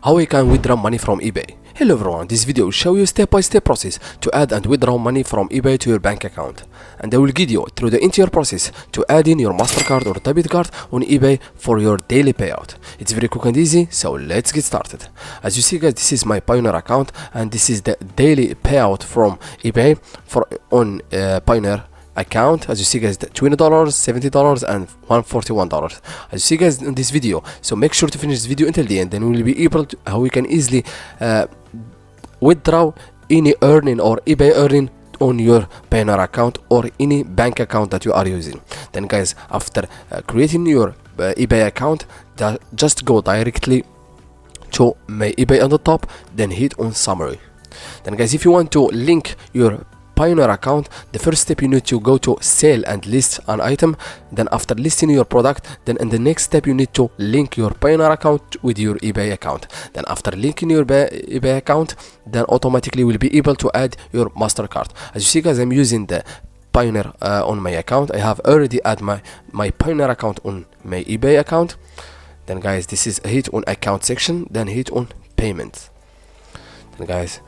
how we can withdraw money from eBay. Hello everyone, this video will show you step-by-step process to add and withdraw money from eBay to your bank account, and I will guide you through the entire process to add in your MasterCard or debit card on eBay for your daily payout. It's very quick and easy, so let's get started. As you see guys, this is my Pioneer account and this is the daily payout from eBay on Pioneer account. As you see guys, $20, $70 and $141 as you see guys in this video. So make sure to finish this video until the end, then we will be able to how we can easily withdraw any earning or eBay earning on your Pioneer account or any bank account that you are using. Then guys, after creating your eBay account, just go directly to my eBay on the top, then hit on summary. Then guys, if you want to link your Pioneer account, the first step you need to go to sell and list an item. Then after listing your product, then in the next step you need to link your Pioneer account with your eBay account. Then after linking your eBay account, then automatically will be able to add your MasterCard. As you see guys, I'm using the Pioneer on my account. I have already added my Pioneer account on my eBay account. Then guys, this is hit on account section, then hit on payments. Then guys,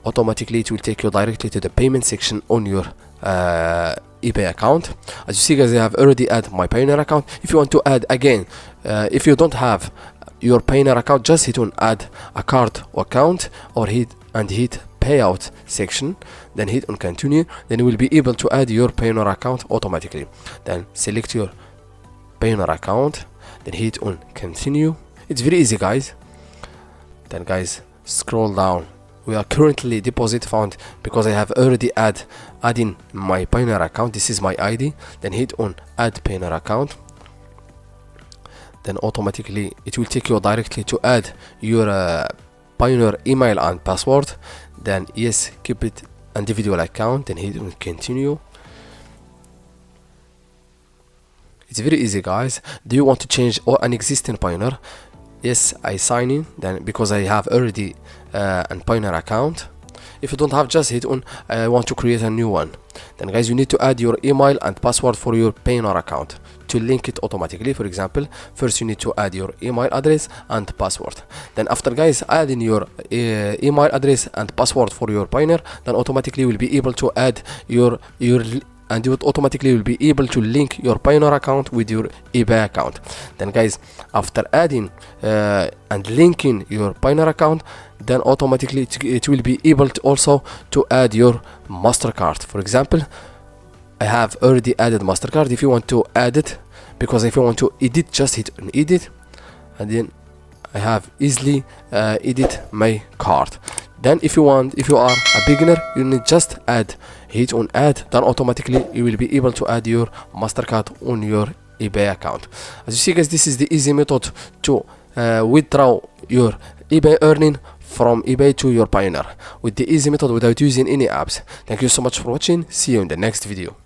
automatically it will take you directly to the payment section on your eBay account. As you see guys, I have already added my Pioneer account. If you want to add again, if you don't have your Pioneer account, just hit on add a card or account or hit payout section, then hit on continue. Then you will be able to add your Pioneer account automatically. Then select your Pioneer account, then hit on continue. It's very easy guys. Then guys, scroll down. We are currently deposit found because I have already adding my Pioneer account. This is my ID. Then hit on add Pioneer account. Then automatically it will take you directly to add your Pioneer email and password. Then yes, keep it individual account. Then hit on continue. It's very easy guys. Do you want to change an existing Pioneer? Yes, I sign in, then because I have already an Pioneer account. If you don't have, just hit on I want to create a new one. Then guys, you need to add your email and password for your Pioneer account to link it automatically. For example, first you need to add your email address and password. Then after guys adding your email address and password for your Pioneer, then automatically will be able to add and you automatically will be able to link your Pioneer account with your eBay account. Then guys, after adding and linking your Pioneer account, then automatically it will be able to also to add your MasterCard. For example, I have already added MasterCard. If you want to add it, because if you want to edit, just hit on edit, and then I have easily edit my card. Then if you are a beginner, you need just hit on add, then automatically you will be able to add your MasterCard on your eBay account. As you see guys, this is the easy method to withdraw your eBay earning from eBay to your Pioneer with the easy method without using any apps. Thank you so much for watching. See you in the next video.